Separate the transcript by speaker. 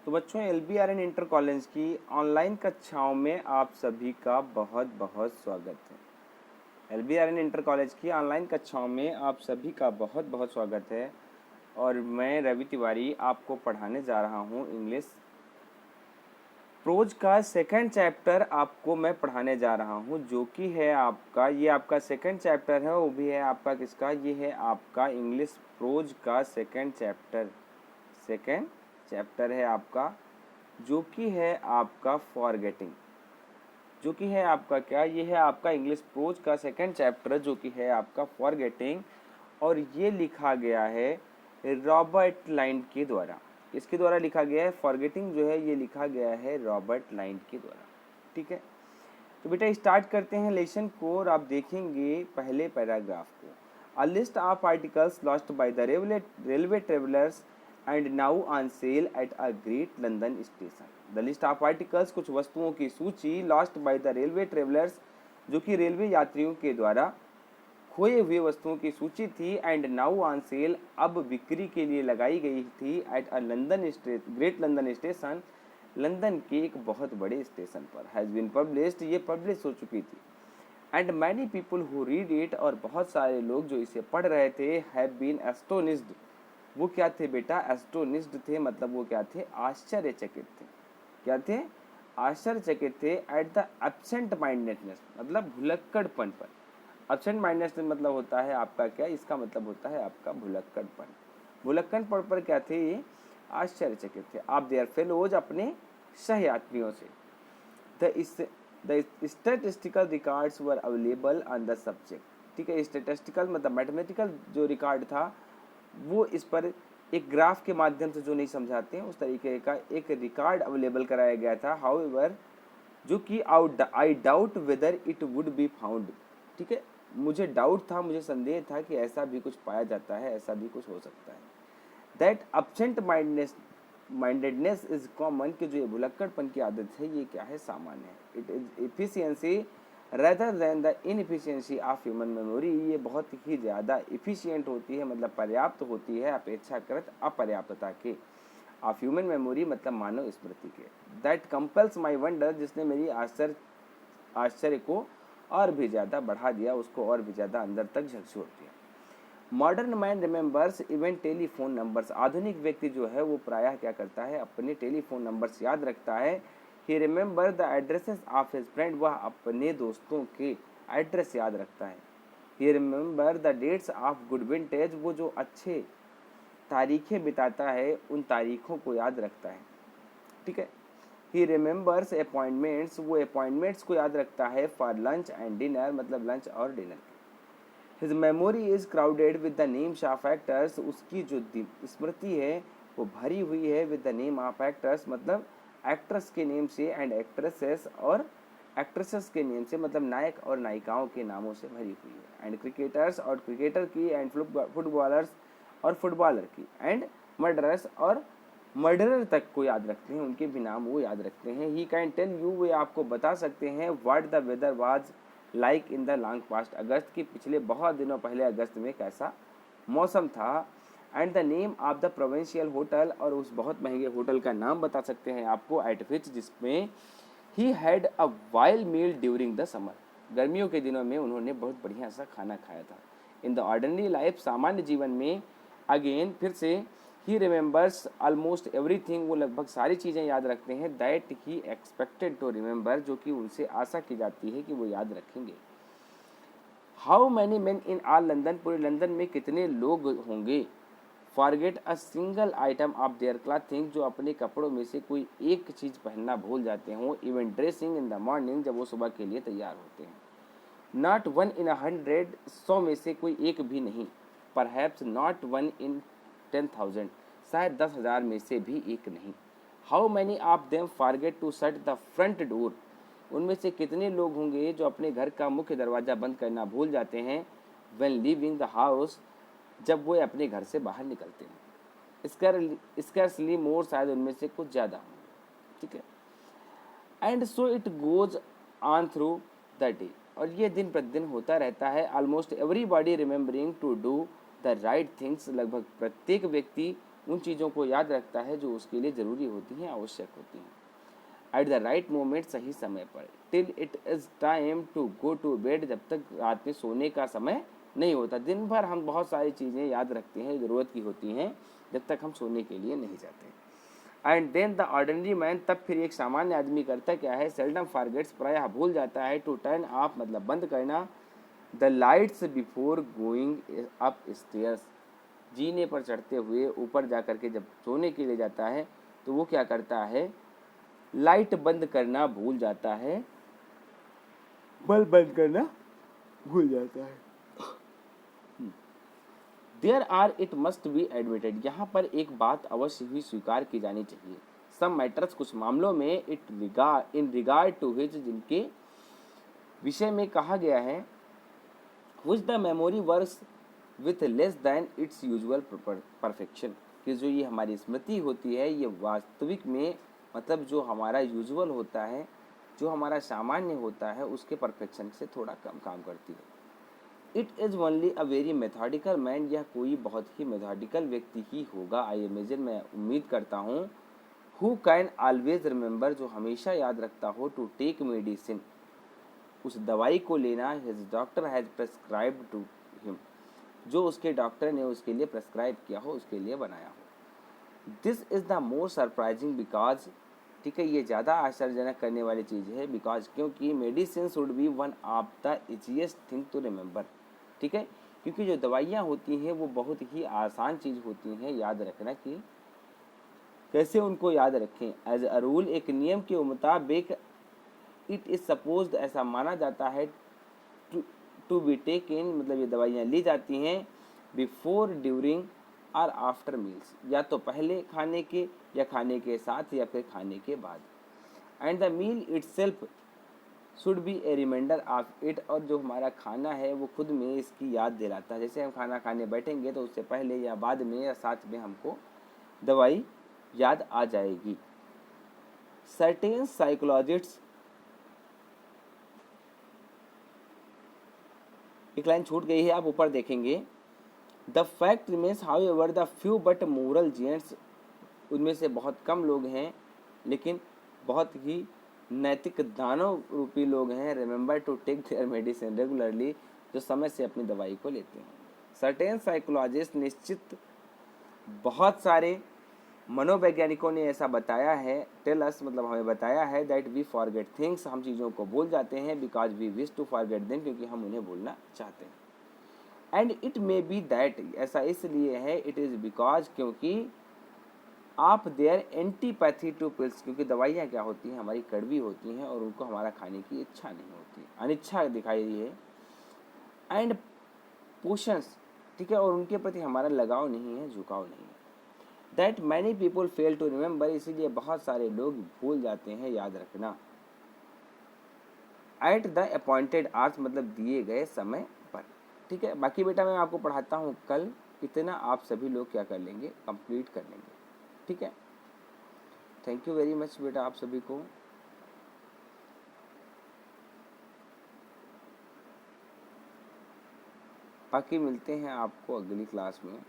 Speaker 1: तो बच्चों LBRN inter college की ऑनलाइन कक्षाओं में आप सभी का बहुत बहुत स्वागत है। LBRN इंटर कॉलेज की ऑनलाइन कक्षाओं में आप सभी का बहुत बहुत स्वागत है और मैं रवि तिवारी आपको पढ़ाने जा रहा हूँ इंग्लिश प्रोज का सेकंड चैप्टर आपको मैं पढ़ाने जा रहा हूँ, जो कि है आपका ये आपका सेकंड चैप्टर है। वो भी है आपका किसका, ये है आपका इंग्लिश प्रोज का सेकंड चैप्टर है आपका, जो कि है आपका फॉरगेटिंग, जो कि है आपका क्या, ये है आपका इंग्लिश प्रोज का सेकंड चैप्टर, जो कि है आपका फॉरगेटिंग। और ये लिखा गया है रॉबर्ट लाइंड के द्वारा। इसके द्वारा लिखा गया है फॉरगेटिंग, जो है ये लिखा गया है रॉबर्ट लाइंड के द्वारा। ठीक है, तो बेटा स्टार्ट करते हैं लेसन को। और आप देखेंगे पहले पैराग्राफ को, a list of articles lost by the railway travellers and now on sale at a great London station. The list of articles, कुछ वस्तुओं की सूची, lost by the railway travellers, जो कि रेलवे यात्रियों के द्वारा खोए हुए वस्तुओं की सूची थी, एंड नाउ ऑन सेल, अब बिक्री के लिए लगाई गई थी, at a great London station, London के एक बहुत बड़े स्टेशन पर। हैज़ बीन पब्लिश्ड, ये पब्लिश हो चुकी थी। And many people who read it, और बहुत सारे लोग जो इसे पढ़ रहे थे, हैव बीन एस्टोनिस्ड, वो क्या थे बेटा, एस्टोनिस्ड थे, मतलब वो क्या थे, आश्चर्यचकित थे। क्या थे, आश्चर्यचकित थे। एट द एब्सेंट माइंडेडनेस, मतलब भुलक्कड़पन पर। एब्सेंट माइंडनेस मतलब होता है आपका क्या, इसका मतलब होता है आपका भुलक्कड़पन। भुलक्कड़पन पर क्या थे, ये आश्चर्यचकित थे। आप देयर फेलोज, अपने सहयात्रियों से। The statistical records were available on the subject. ठीक है, स्टैटिस्टिकल मतलब मैथमेटिकल जो रिकॉर्ड था, वो इस पर एक ग्राफ के माध्यम से जो नहीं समझाते हैं, उस तरीके का एक रिकॉर्ड अवेलेबल कराया गया था। हाउएवर, जो कि I doubt whether it would be found. ठीक है, मुझे डाउट था, मुझे संदेह था कि ऐसा भी कुछ पाया जाता है, ऐसा भी कुछ हो सकता है। That absent mindedness is common, कि जो ये भुलक्कड़पन की आदत है, ये क्या है, सामान्य है। It is efficiency rather than the inefficiency of human memory, ये बहुत ही ज़्यादा इफिशियंट होती है, मतलब पर्याप्त होती है, अपेक्षाकृत अपर्याप्तता के, ऑफ ह्यूमन मेमोरी मतलब मानव स्मृति के। दैट कंपल्स माई वंडर, जिसने मेरी आश्चर्य को और भी ज़्यादा बढ़ा दिया, उसको और भी ज़्यादा अंदर तक झकझोर दिया। Modern man remembers even telephone numbers, आधुनिक व्यक्ति जो है वो प्रायः क्या करता है, अपने टेलीफोन नंबर्स याद रखता है। He remember the addresses of his friend, वह अपने दोस्तों के एड्रेस याद रखता है। He remember the dates of good vintage, वो जो अच्छे तारीखें बिताता है, उन तारीखों को याद रखता है। ठीक है, ही रिमेंबर्स अपॉइंटमेंट्स, वो अपॉइंटमेंट्स को याद रखता है। फॉर लंच एंड डिनर, मतलब लंच और dinner. His memory is crowded with the names of actors, उसकी जो स्मृति है वो भरी हुई है with the name of actors, मतलब एक्ट्रेस के नेम से, एंड एक्ट्रेसेस, और एक्ट्रेसेस के नेम से, मतलब नायक और नायिकाओं के नामों से भरी हुई है। एंड क्रिकेटर्स, और क्रिकेटर की, एंड फुटबॉलर्स, और फुटबॉलर की, एंड मर्डरर्स, और मर्डरर तक को याद रखते हैं, उनके भी नाम वो याद रखते हैं। ही कैन टेल यू, वे आपको बता सकते हैं, what the weather was like in the long past, अगस्त के पिछले बहुत दिनों पहले अगस्त में कैसा मौसम था। And the name of the provincial hotel, और उस बहुत महंगे होटल का नाम बता सकते हैं आपको, एट विच, जिसमें he had a wild meal during the summer, गर्मियों के दिनों में उन्होंने बहुत बढ़िया सा खाना खाया था। इन द ऑर्डिनरी लाइफ, सामान्य जीवन में, अगेन फिर से, ही रिमेंबर्स ऑलमोस्ट एवरीथिंग, वो लगभग सारी चीज़ें याद रखते हैं। That he expected to remember, जो कि उनसे आशा की जाती है कि वो याद रखेंगे। How many man in all London, पूरे लंदन में कितने लोग होंगे। Forget a single item of their clothing, जो अपने कपड़ों में से कोई एक चीज़ पहनना भूल जाते हों। Even dressing in the morning, जब वो सुबह के लिए तैयार होते हैं। नॉट वन इन 100, 100 में से कोई एक भी नहीं। परहैप्स नॉट वन इन 10,000, शायद 10,000 में से भी एक नहीं। How many of them forget to shut the front door, उनमें से कितने लोग होंगे जो अपने घर का मुख्य दरवाज़ा बंद करना भूल जाते हैं। व्हेन लीविंग द हाउस, जब वो अपने घर से बाहर निकलते हैं। स्कैर्सली मोर, शायद उनमें से कुछ ज़्यादा होंगे। ठीक है, and so it goes on through the day, और ये दिन प्रतिदिन होता रहता है। Almost everybody remembering to do the right things, लगभग प्रत्येक व्यक्ति उन चीज़ों को याद रखता है जो उसके लिए ज़रूरी होती हैं, आवश्यक होती हैं। एट द राइट मोमेंट, सही समय पर। Till it is time to go to bed, जब तक रात में सोने का समय नहीं होता। दिन भर हम बहुत सारी चीज़ें याद रखते हैं, ज़रूरत की होती हैं, जब तक हम सोने के लिए नहीं जाते। And then the ordinary man, तब फिर एक सामान्य आदमी करता क्या है, सेल्डम फॉरगेट्स, प्रायः भूल जाता है, टू टर्न ऑफ मतलब बंद करना, the lights before going up stairs, जीने पर चढ़ते हुए ऊपर जा कर के जब सोने के लिए जाता है तो वो क्या करता है, लाइट बंद करना भूल जाता है, बल्ब बंद करना भूल जाता है। There are, it must be admitted, यहाँ पर एक बात अवश्य ही स्वीकार की जानी चाहिए। सम मैटर्स, कुछ मामलों में, इन रिगार्ड टू हिज, जिनके विषय में कहा गया है, which the memory works with less than it's usual perfection, कि जो ये हमारी स्मृति होती है ये वास्तविक में मतलब जो हमारा यूजुअल होता है, जो हमारा सामान्य होता है, उसके परफेक्शन से थोड़ा कम काम करती है। It is only a very methodical man, यह कोई बहुत ही मेथोडिकल व्यक्ति ही होगा, आई इमेजिन, मैं उम्मीद करता हूँ, हु कैन ऑलवेज रिमेंबर, जो हमेशा याद रखता हो, टू टेक मेडिसिन, उस दवाई को लेना, his doctor has prescribed to him, जो उसके डॉक्टर ने उसके लिए प्रेस्क्राइब किया हो, उसके लिए बनाया हो। This is the more surprising because, ठीक है, ये ज़्यादा आश्चर्यजनक करने वाली चीज़ है, बिकॉज क्योंकि medicine should be one of the easiest thing to remember, ठीक है, क्योंकि जो दवाइयाँ होती हैं वो बहुत ही आसान चीज़ होती हैं याद रखना, कि कैसे उनको याद रखें। एज अ रूल, एक नियम के मुताबिक, इट इज़ सपोज्ड, ऐसा माना जाता है, टू बी टेकन, मतलब ये दवाइयाँ ली जाती हैं, बिफोर, ड्यूरिंग और आफ्टर मील्स, या तो पहले खाने के, या खाने के साथ, या फिर खाने के बाद। And the meal itself should be a reminder of it, और जो हमारा खाना है वो खुद में इसकी याद दिलाता है। जैसे हम खाना खाने बैठेंगे तो उससे पहले या बाद में या साथ में हमको दवाई याद आ जाएगी। सर्टेन साइकोलॉजिस्ट्स, एक लाइन छूट गई है, आप ऊपर देखेंगे, the fact remains how ever the few but moral gents, उनमें से बहुत कम लोग हैं लेकिन बहुत ही नैतिक दानव रूपी लोग हैं, remember to take their medicine regularly, जो समय से अपनी दवाई को लेते हैं। सर्टेन साइकोलॉजिस्ट, निश्चित बहुत सारे मनोवैज्ञानिकों ने ऐसा बताया है, टेल अस मतलब हमें बताया है, दैट वी फॉरगेट थिंग्स, हम चीज़ों को भूल जाते हैं, because we wish to forget them, क्योंकि हम उन्हें भूलना चाहते हैं। And it may be that, ऐसा इसलिए है, इट इज़ बिकॉज, क्योंकि आप देयर एंटीपैथी टू पिल्स, क्योंकि दवाइयाँ क्या होती हैं, हमारी कड़वी होती हैं और उनको हमारा खाने की इच्छा नहीं होती, अनिच्छा दिखाई दी है। एंड पोशंस, ठीक है, और उनके प्रति हमारा लगाव नहीं है, झुकाव नहीं है। That many people fail to remember, इसीलिए बहुत सारे लोग भूल जाते हैं याद रखना। एट द अपॉइंटेड आवर्स, मतलब दिए गए समय पर, ठीक है। बाकी बेटा मैं आपको पढ़ाता हूँ कल, इतना आप सभी लोग क्या कर लेंगे, कंप्लीट कर लेंगे, ठीक है। थैंक यू वेरी मच बेटा आप सभी को। बाकी मिलते हैं आपको अगली क्लास में।